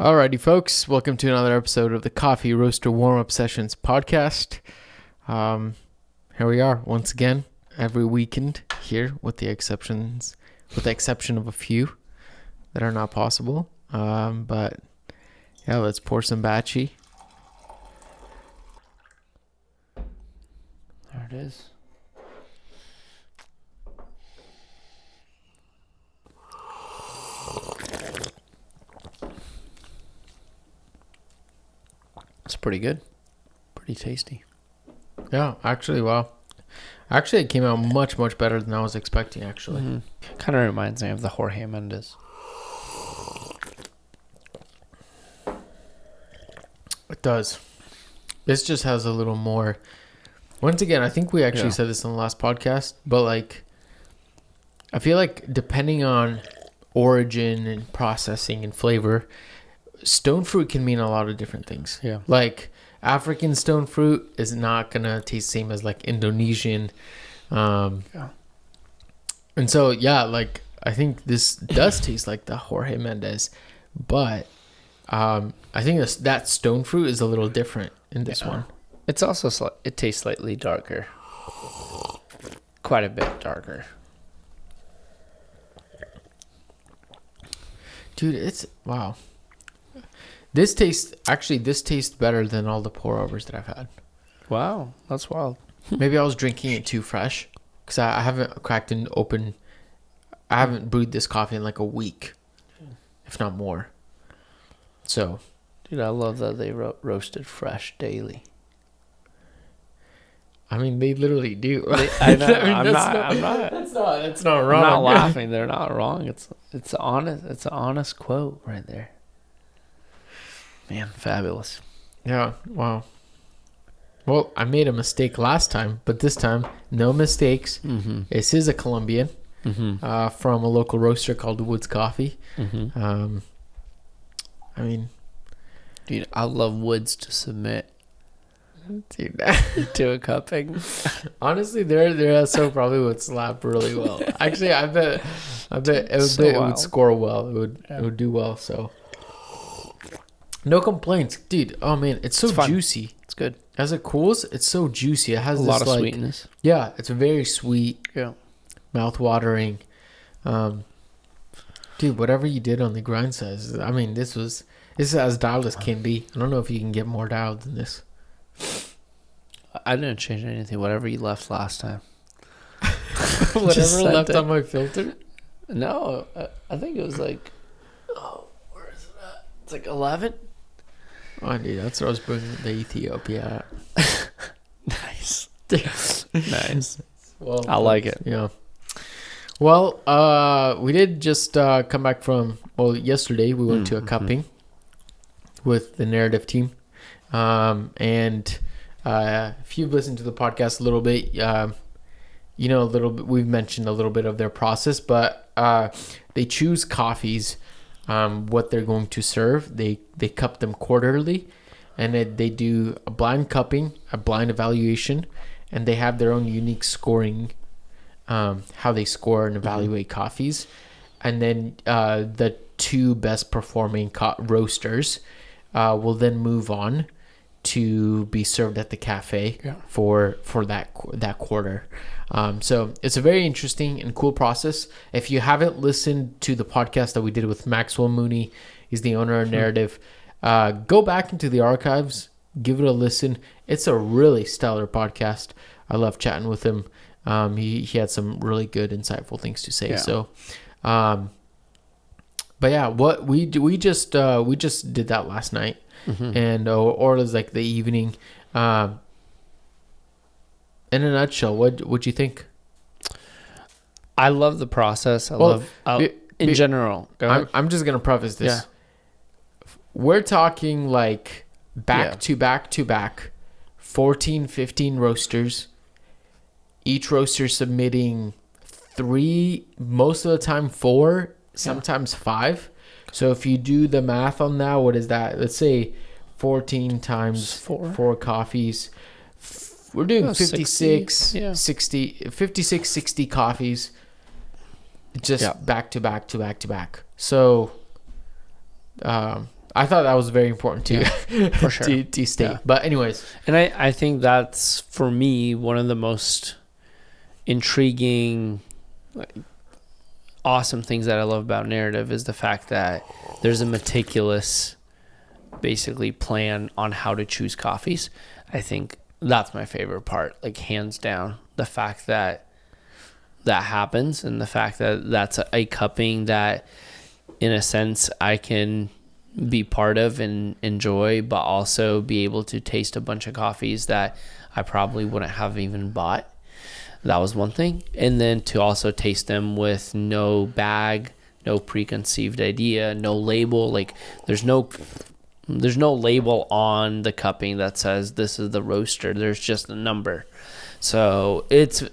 Alrighty, folks. Welcome to another episode of the Coffee Roaster Warm-Up Sessions podcast. Here we are once again every weekend here, with the exception of a few that are not possible. But yeah, let's pour some batchy. There it is. It's pretty good. Pretty tasty. Yeah, actually, wow. Actually, it came out much, much better than I was expecting, actually. Mm-hmm. Kind of reminds me of the Jorge Mendes. It does. This just has a little more... Once again, I think we actually said this in the last podcast, but like, I feel like depending on origin and processing and flavor, stone fruit can mean a lot of different things. Yeah. Like African stone fruit is not going to taste the same as like Indonesian. And so, yeah, like I think this does taste like the Jorge Mendes, but I think that stone fruit is a little different in this one. It's also, it tastes slightly darker. Quite a bit darker. Dude, it's, wow. This tastes better than all the pour overs that I've had. Wow, that's wild. Maybe I was drinking it too fresh because I haven't I haven't brewed this coffee in like a week, if not more. So, dude, I love that they roasted fresh daily. I mean, they literally do. I know. I'm not. That's not wrong. I'm not laughing. They're not wrong. It's honest. It's an honest quote right there. Man, fabulous. Yeah. Wow. Well, I made a mistake last time, but this time, no mistakes. Mm-hmm. This is a Colombian from a local roaster called Woods Coffee. Mm-hmm. I mean, dude, I love Woods to submit. Dude, to a cupping. Honestly, their SO probably would slap really well. Actually, I bet it would score well. It would do well. So, no complaints, dude. Oh man, it's juicy. It's good. As it cools, it's so juicy. It has a lot of sweetness. Yeah, it's very sweet. Yeah, mouth-watering. Dude, whatever you did on the grind size. I mean, this is as dialed as can be. I don't know if you can get more dialed than this. I didn't change anything. Whatever you left last time. Whatever left on my filter? No, I think it was like... Oh, where is it at? It's like 11? Oh, dude, that's what I was bringing the Ethiopia at. Nice. Nice. Well, I like it. Yeah. Well, we did just come back from... Well, yesterday we went to a cupping with the narrative team. And if you've listened to the podcast a little bit, you know, a little bit, we've mentioned a little bit of their process, but they choose coffees, what they're going to serve. They cup them quarterly, and they do a blind cupping, a blind evaluation, and they have their own unique scoring, how they score and evaluate coffees. And then the two best performing roasters will then move on to be served at the cafe for that quarter. So it's a very interesting and cool process. If you haven't listened to the podcast that we did with Maxwell Mooney, he's the owner of Narrative, go back into the archives, give it a listen. It's a really stellar podcast. I love chatting with him. He had some really good, insightful things to say. Yeah. So, but yeah, what we just did that last night. And or it was like the evening. In a nutshell, what'd you think? I love the process. In general. I'm just gonna preface this. Yeah. We're talking like back to back, 14, 15 roasters. Each roaster submitting 3, most of the time 4, sometimes 5. So if you do the math on that, what is that? Let's say 14 times 4 coffees. We're doing 56, 60 coffees just back to back. So I thought that was very important to for sure. to state. Yeah. But anyways, And I think that's, for me, one of the most intriguing, like, awesome things that I love about Narrative is the fact that there's a meticulous, basically, plan on how to choose coffees. I think that's my favorite part, like, hands down. The fact that that happens, and the fact that that's a cupping that, in a sense, I can be part of and enjoy, but also be able to taste a bunch of coffees that I probably wouldn't have even bought. That was one thing. And then to also taste them with no bag, no preconceived idea, no label. Like, there's no label on the cupping that says this is the roaster. There's just a number. So it's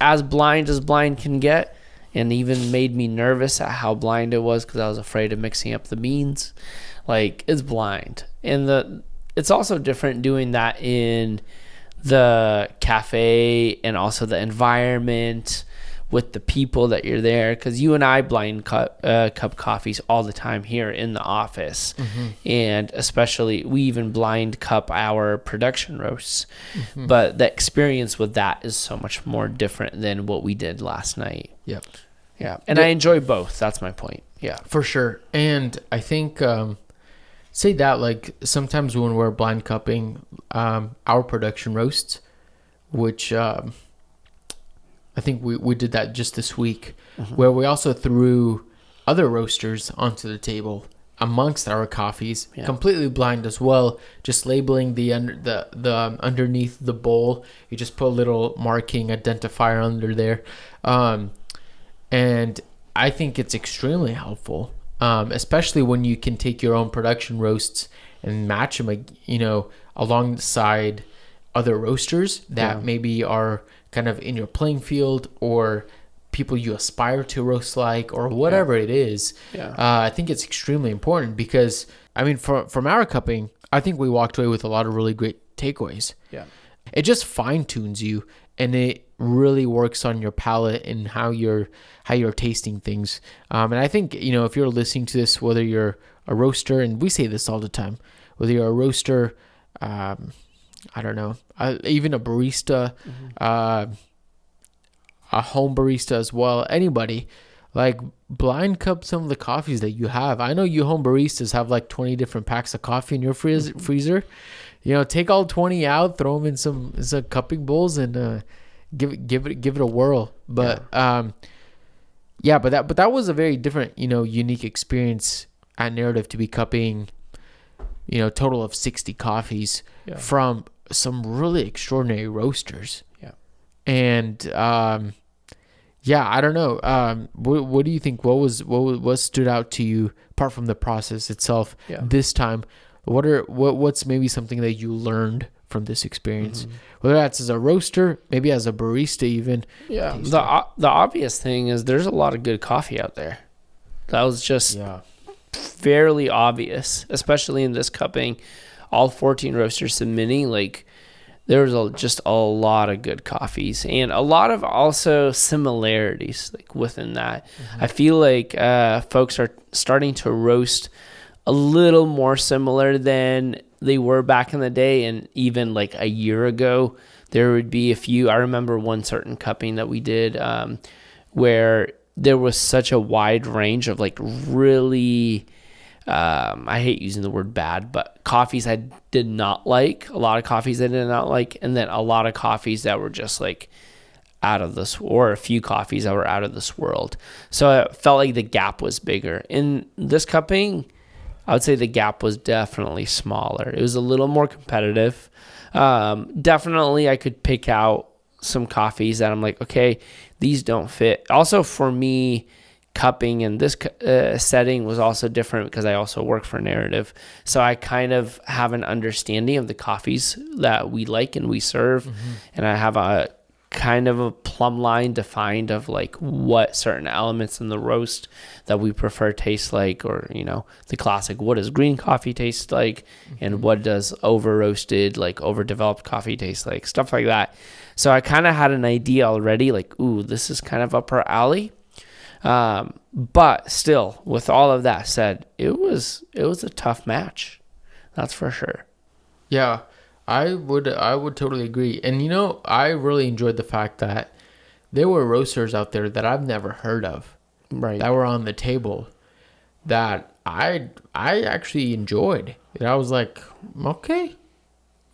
as blind can get, and even made me nervous at how blind it was because I was afraid of mixing up the beans. Like, it's blind. And it's also different doing that in the cafe and also the environment with the people that you're there, because you and I blind cup coffees all the time here in the office. And especially we even blind cup our production roasts. But the experience with that is so much more different than what we did last night. Yep. Yeah. And I enjoy both. That's my point. Yeah, for sure. And I think say that, like, sometimes when we're blind cupping our production roasts, which I think we did that just this week, where we also threw other roasters onto the table amongst our coffees, completely blind as well, just labeling the underneath the bowl. You just put a little marking identifier under there. And I think it's extremely helpful, especially when you can take your own production roasts and match them, alongside other roasters that maybe are kind of in your playing field, or people you aspire to roast like, or whatever it is. I think it's extremely important because, I mean, from our cupping, I think we walked away with a lot of really great takeaways. It just fine tunes you, and it really works on your palate and how you're tasting things. And I think, if you're listening to this, whether you're a roaster, and we say this all the time, whether you're a roaster, I don't know, even a barista, a home barista as well, anybody, like, blind cup some of the coffees that you have. I know you home baristas have like 20 different packs of coffee in your freezer. Take all 20 out, throw them in some cupping bowls, and give it a whirl. But but that was a very different, unique experience at Narrative to be cupping, total of 60 coffees from some really extraordinary roasters. And I don't know. What do you think? What stood out to you apart from the process itself this time? What's maybe something that you learned from this experience? Whether that's as a roaster, maybe as a barista, even. The obvious thing is there's a lot of good coffee out there. That was just fairly obvious, especially in this cupping. All 14 roasters submitting, like, there was just a lot of good coffees and a lot of also similarities, like, within that. I feel like folks are starting to roast a little more similar than they were back in the day. And even like a year ago, there would be a few. I remember one certain cupping that we did where there was such a wide range of, like, really, I hate using the word bad, but coffees I did not like, a lot of coffees I did not like, and then a lot of coffees that were just like out of this, or a few coffees that were out of this world. So it felt like the gap was bigger. In this cupping, I would say the gap was definitely smaller. It was a little more competitive. Definitely I could pick out some coffees that I'm like, okay, these don't fit. Also, for me, cupping in this setting was also different because I also work for Narrative. So I kind of have an understanding of the coffees that we like and we serve. And I have a kind of a plumb line defined of, like, what certain elements in the roast that we prefer taste like, or, the classic, what does green coffee taste like, and what does over roasted, like, overdeveloped coffee taste like, stuff like that. So I kind of had an idea already, like, ooh, this is kind of up our alley. But still, with all of that said, it was a tough match. That's for sure. Yeah, I would totally agree. And I really enjoyed the fact that there were roasters out there that I've never heard of, Right. that were on the table that I actually enjoyed. And I was like, okay,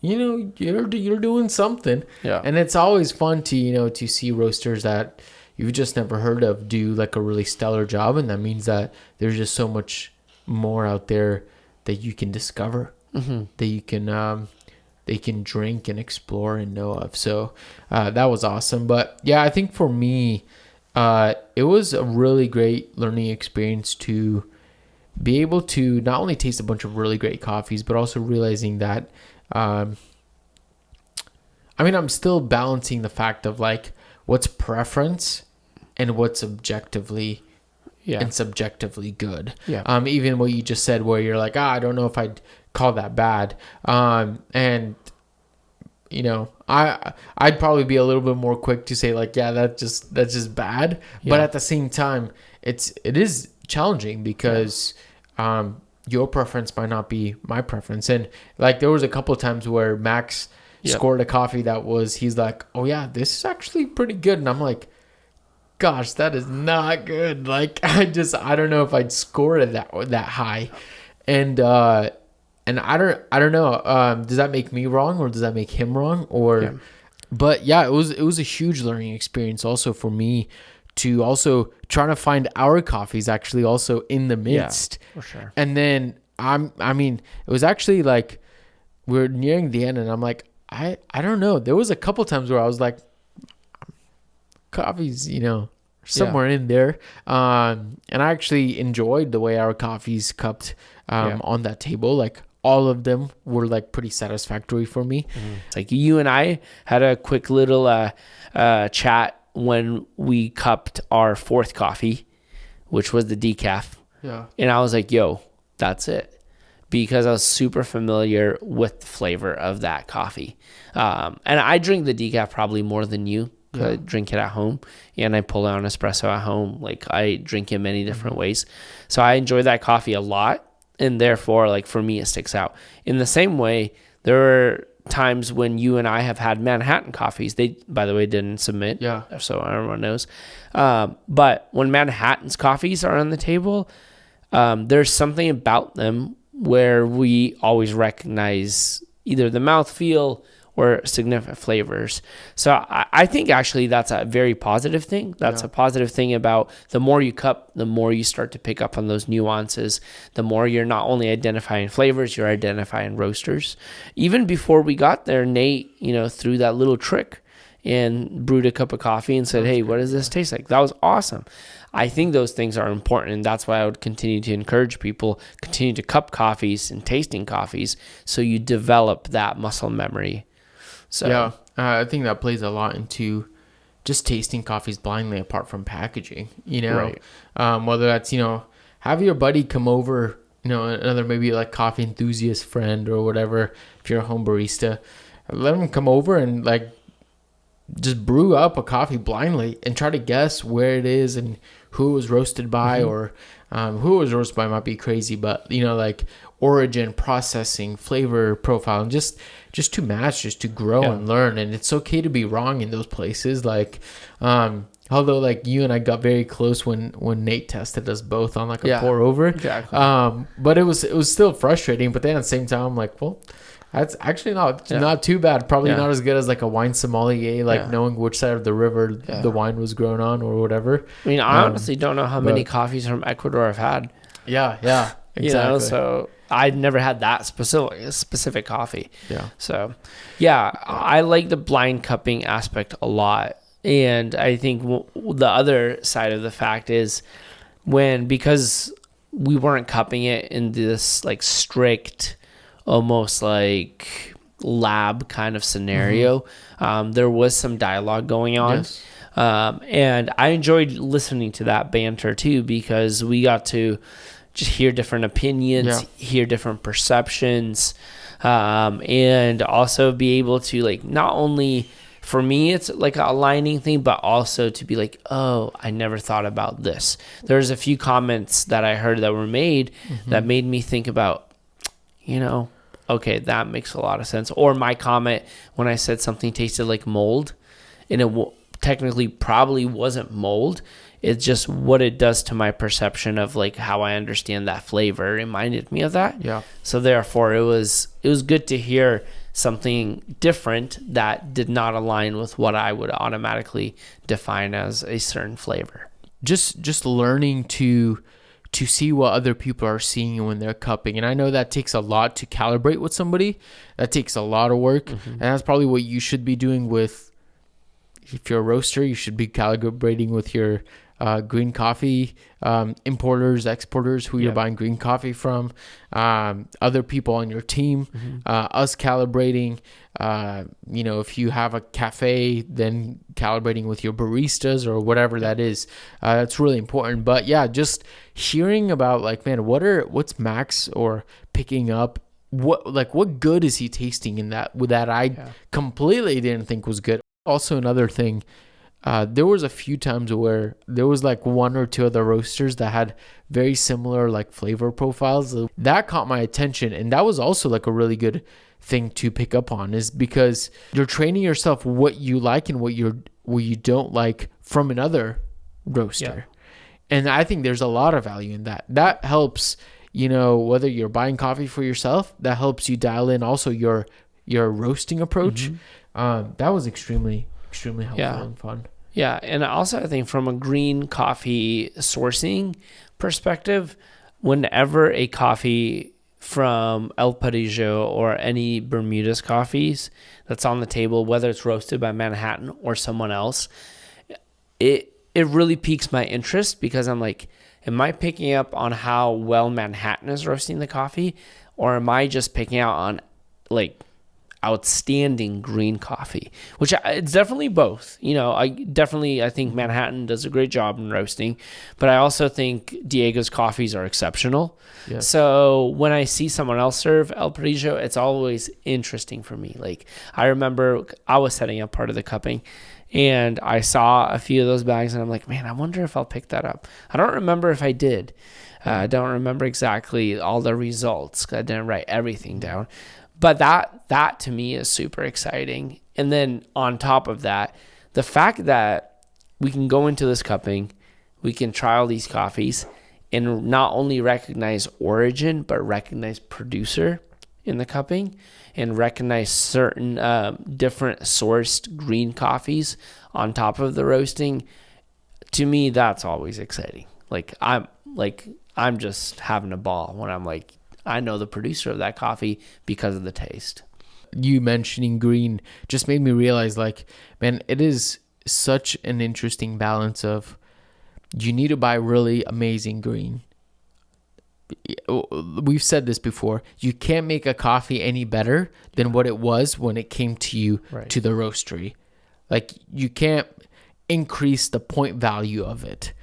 you're doing something. Yeah. And it's always fun to to see roasters that you've just never heard of do like a really stellar job, and that means that there's just so much more out there that you can discover, that you can they can drink and explore and know of. So that was awesome. But yeah, I think for me, it was a really great learning experience to be able to not only taste a bunch of really great coffees, but also realizing that, I'm still balancing the fact of like what's preference and what's objectively and subjectively good. Yeah. Even what you just said, where you're like, I don't know if I'd call that bad. And I'd probably be a little bit more quick to say like, yeah, that's just bad. Yeah. But at the same time, it is challenging because your preference might not be my preference. And like there was a couple of times where Max scored a coffee he's like, oh yeah, this is actually pretty good. And I'm like, gosh, that is not good. Like I don't know if I'd score it that high. And I don't know. Does that make me wrong or does that make him wrong? But yeah, it was a huge learning experience also for me to also trying to find our coffees actually also in the midst. Yeah, for sure. And then it was actually like we're nearing the end and I'm like, I don't know. There was a couple times where I was like, coffees, somewhere in there. And I actually enjoyed the way our coffees cupped on that table. Like all of them were like pretty satisfactory for me. Like you and I had a quick little chat when we cupped our fourth coffee, which was the decaf. Yeah. And I was like, yo, that's it. Because I was super familiar with the flavor of that coffee. And I drink the decaf probably more than you. Yeah. I drink it at home and I pull out an espresso at home. Like I drink it many different ways. So I enjoy that coffee a lot. And therefore, like for me, it sticks out. In the same way, there are times when you and I have had Manhattan coffees. They, by the way, didn't submit. Yeah. So everyone knows. But when Manhattan's coffees are on the table, there's something about them where we always recognize either the mouthfeel or significant flavors. So I think actually that's a very positive thing. That's a positive thing about the more you cup, the more you start to pick up on those nuances. The more you're not only identifying flavors, you're identifying roasters. Even before we got there, Nate, threw that little trick and brewed a cup of coffee and said, hey, what does this taste like? That was awesome. I think those things are important, and that's why I would continue to encourage people, continue to cup coffees and tasting coffees so you develop that muscle memory. So yeah, I think that plays a lot into just tasting coffees blindly apart from packaging, Right. Whether that's, have your buddy come over, another maybe like coffee enthusiast friend or whatever, if you're a home barista, let them come over and like just brew up a coffee blindly and try to guess where it is and who it was roasted by or who it was roasted by might be crazy, but like origin, processing, flavor profile, and just to match, just to grow and learn. And it's okay to be wrong in those places. Like, although like you and I got very close when Nate tested us both on like a pour over. Exactly. But it was still frustrating. But then at the same time, I'm like, well, that's actually not too bad. Probably not as good as like a wine sommelier, like knowing which side of the river the wine was grown on or whatever. I mean, I honestly don't know how many coffees from Ecuador I've had. Yeah, exactly. So I've never had that specific coffee. Yeah. So, yeah, I like the blind cupping aspect a lot. And I think the other side of the fact is because we weren't cupping it in this like strict, almost like lab kind of scenario, there was some dialogue going on. Yes. And I enjoyed listening to that banter too, because we got to just hear different opinions, hear different perceptions, and also be able to like not only for me, it's like a aligning thing, but also to be like, oh, I never thought about this. There's a few comments that I heard that were made that made me think about, okay, that makes a lot of sense. Or my comment when I said something tasted like mold, and it technically probably wasn't mold. It's just what it does to my perception of like how I understand that flavor reminded me of that. Yeah. So therefore, it was good to hear something different that did not align with what I would automatically define as a certain flavor. Just learning to see what other people are seeing when they're cupping. And I know that takes a lot to calibrate with somebody. That takes a lot of work. And that's probably what you should be doing with, if you're a roaster, you should be calibrating with your green coffee importers, exporters, who you're buying green coffee from, other people on your team, us calibrating. If you have a cafe, then calibrating with your baristas or whatever that is. That's really important. But yeah, just hearing about like, man, what's Max or picking up? What good is he tasting in that I completely didn't think was good. Also, another thing, there was a few times where there was like one or two other roasters that had very similar like flavor profiles. That caught my attention, and that was also like a really good thing to pick up on, is because you're training yourself what you like and what you don't like from another roaster. And I think there's a lot of value in that. That helps, whether you're buying coffee for yourself, that helps you dial in also your roasting approach. That was extremely helpful and fun. Yeah, and also I think from a green coffee sourcing perspective, whenever a coffee from El Parillo or any Bermuda's coffees that's on the table, whether it's roasted by Manhattan or someone else, it really piques my interest, because I'm like, am I picking up on how well Manhattan is roasting the coffee, or am I just picking out on like outstanding green coffee? Which it's definitely both. I think Manhattan does a great job in roasting, but I also think Diego's coffees are exceptional. So when I see someone else serve El Parillo, it's always interesting for me. Like, I remember I was setting up part of the cupping, and I saw a few of those bags, and I'm like, man, I wonder if I'll pick that up. I don't remember if I did. I don't remember exactly all the results, 'cause I didn't write everything down. But that to me is super exciting. And then on top of that, the fact that we can go into this cupping, we can trial these coffees, and not only recognize origin, but recognize producer in the cupping, and recognize certain different sourced green coffees on top of the roasting. To me, that's always exciting. I'm just having a ball when I'm like, I know the producer of that coffee because of the taste. You mentioning green just made me realize, like, man, it is such an interesting balance of, you need to buy really amazing green. We've said this before. You can't make a coffee any better than what it was when it came to you, to the roastery. Like, you can't increase the point value of it.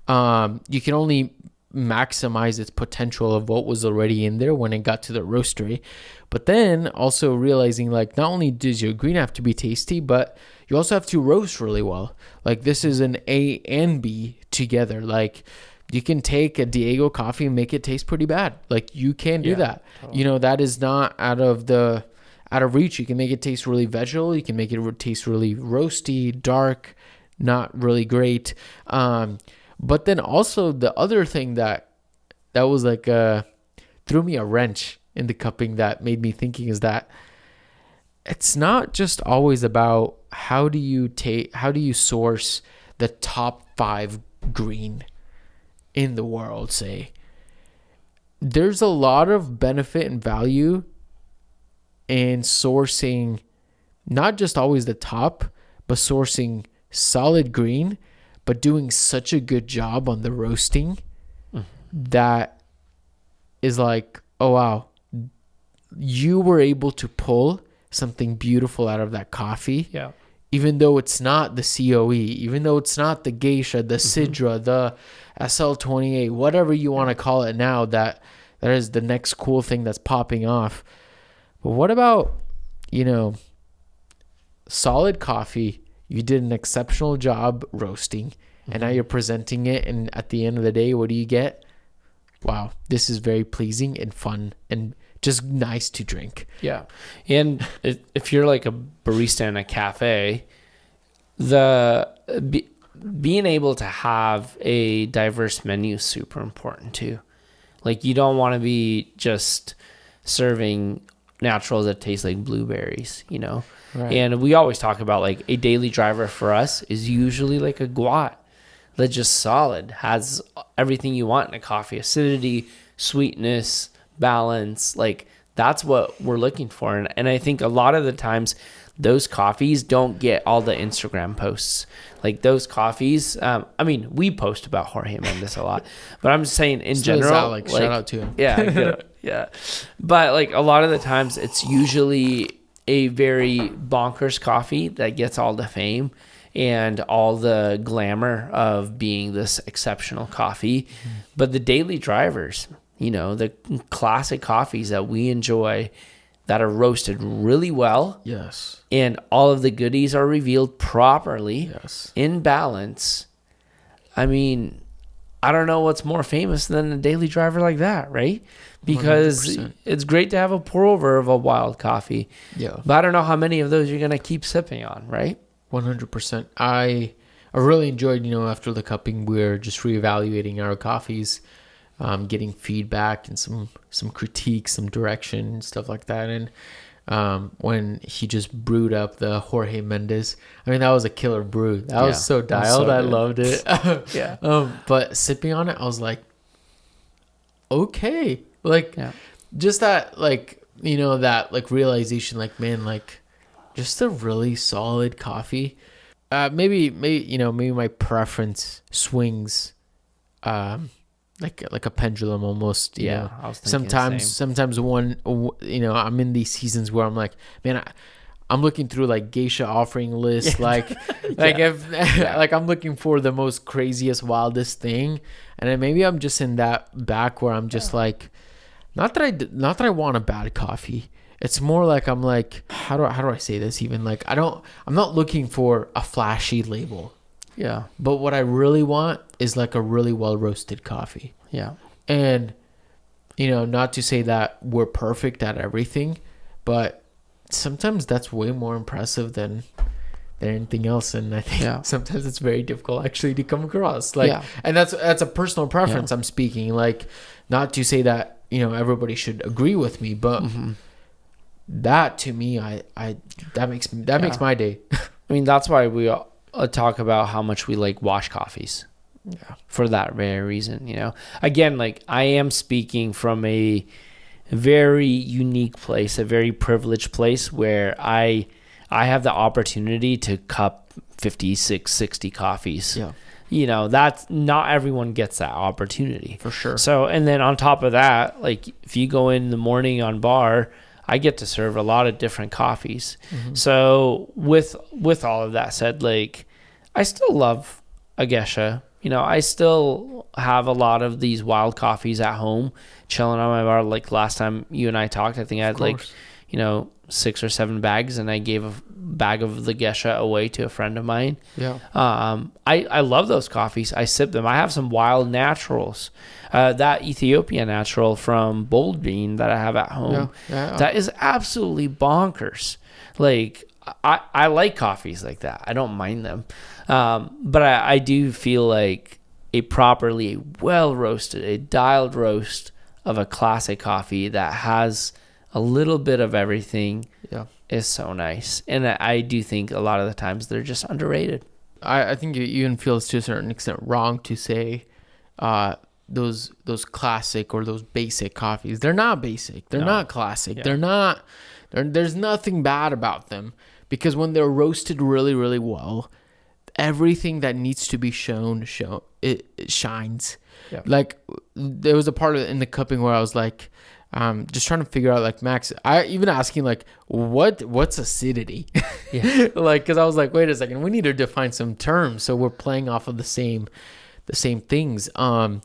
You can only maximize its potential of what was already in there when it got to the roastery. But then also realizing, like, not only does your green have to be tasty, but you also have to roast really well. Like, this is an A and B together. Like, you can take a Diego coffee and make it taste pretty bad. Like, you can do that. Totally. That is not out of reach. You can make it taste really vegetal. You can make it taste really roasty, dark, not really great. But then also the other thing that was like threw me a wrench in the cupping, that made me thinking, is that it's not just always about how do you source the top 5 green in the world, say. There's a lot of benefit and value in sourcing not just always the top, but sourcing solid green, but doing such a good job on the roasting that is like, oh wow, you were able to pull something beautiful out of that coffee. Yeah. Even though it's not the COE, even though it's not the Geisha, the Sidra, the SL28, whatever you want to call it now, that is the next cool thing that's popping off. But what about, solid coffee. You did an exceptional job roasting, and now you're presenting it. And at the end of the day, what do you get? Wow, this is very pleasing and fun and just nice to drink. Yeah. And if you're like a barista in a cafe, being able to have a diverse menu is super important too. Like, you don't want to be just serving naturals that taste like blueberries, you know? Right. And we always talk about, like, a daily driver for us is usually like a guat that's just solid, has everything you want in a coffee: acidity, sweetness, balance. Like, that's what we're looking for. And I think a lot of the times those coffees don't get all the Instagram posts. Like, those coffees, I mean, we post about Jorge Mendes a lot, but I'm just saying in general, Alex, shout out to him. Yeah. Yeah. But like, a lot of the times it's usually a very bonkers coffee that gets all the fame and all the glamour of being this exceptional coffee. Mm-hmm. But the daily drivers, you know, the classic coffees that we enjoy that are roasted really well. Yes. And all of the goodies are revealed properly. Yes. In balance. I mean, I don't know what's more famous than a daily driver like that, right? Because 100%. It's great to have a pour over of a wild coffee. Yeah. But I don't know how many of those you're going to keep sipping on, right? 100%. I really enjoyed, you know, after the cupping, we're just reevaluating our coffees, getting feedback and some critiques, some direction and stuff like that. And when he just brewed up the Jorge Mendes, I mean, that was a killer brew. That was so dialed. I loved it. Yeah. But sipping on it, I was like, okay. Like, just that, like, you know, that, like, realization, like, man, like, just a really solid coffee. Maybe my preference swings, like a pendulum almost. You know? I was thinking sometimes one, you know, I'm in these seasons where I'm like, man, I'm looking through like geisha offering lists, like like I'm looking for the most craziest, wildest thing, and then maybe I'm just in that back where I'm just like, not that I want a bad coffee. It's more like I'm like, how do I say this even? Like, I'm not looking for a flashy label. Yeah. But what I really want is like a really well roasted coffee. Yeah. And, you know, not to say that we're perfect at everything, but sometimes that's way more impressive than anything else. And I think sometimes it's very difficult actually to come across. Like, and that's a personal preference. I'm speaking, like, not to say that, you know, everybody should agree with me, but that to me, that makes my day. I mean, that's why we talk about how much we like wash coffees. Yeah. For that very reason, you know. Again, like, I am speaking from a very unique place, a very privileged place where I have the opportunity to cup 56, 60 coffees. Yeah. You know, that's not everyone gets that opportunity. For sure. So, and then on top of that, like, if you go in the morning on bar, I get to serve a lot of different coffees. Mm-hmm. So with all of that said, like, I still love a geisha. You know, I still have a lot of these wild coffees at home chilling on my bar. Like, last time you and I talked, I think I had like, you know, 6 or 7 bags, and I gave a bag of the geisha away to a friend of mine. Yeah. I love those coffees. I sip them. I have some wild naturals. That Ethiopia natural from Bold Bean that I have at home, that is absolutely bonkers. Like, I like coffees like that. I don't mind them. But I do feel like a properly well roasted, a dialed roast of a classic coffee that has a little bit of everything is so nice. And I do think a lot of the times they're just underrated. I think it even feels to a certain extent wrong to say those classic or those basic coffees. They're not basic. They're not classic. Yeah. There's nothing bad about them, because when they're roasted really, really well, everything that needs to be shown it shines. Yeah. Like, there was a part in the cupping where I was like, just trying to figure out, like, Max, I even asking, like, what's acidity? Yeah. Like, because I was like, wait a second, we need to define some terms so we're playing off of the same things. And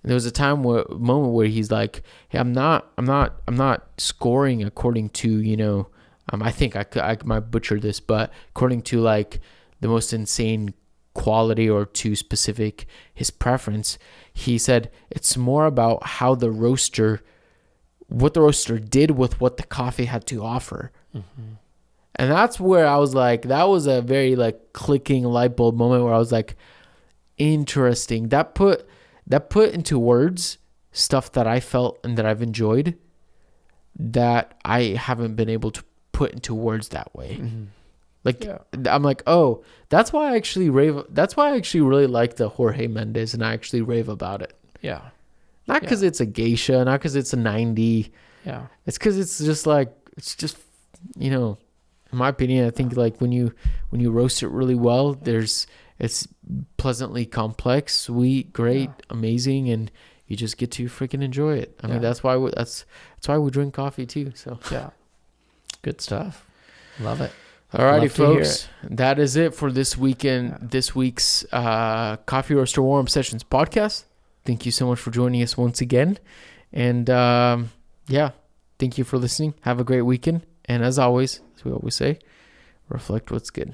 there was a moment where he's like, hey, I'm not scoring according to, you know, I think I might butcher this, but according to like the most insane quality or too specific his preference, he said it's more about how what the roaster did with what the coffee had to offer. Mm-hmm. And that's where I was like, that was a very like clicking light bulb moment where I was like, interesting. That put into words stuff that I felt and that I've enjoyed that I haven't been able to put into words that way. Mm-hmm. Like, yeah. I'm like, oh, that's why I actually really like the Jorge Mendes, and I actually rave about it. Yeah. Not because it's a geisha, not because it's a 90. Yeah. It's because it's just, in my opinion, I think like when you roast it really well, it's pleasantly complex, sweet, great, amazing, and you just get to freaking enjoy it. I mean, that's why we drink coffee too. So yeah, good stuff. Love it. Alrighty, folks, that is it for this weekend. This week's Coffee Roaster Warm Sessions podcast. Thank you so much for joining us once again, and thank you for listening. Have a great weekend, and as always, as we always say, reflect what's good.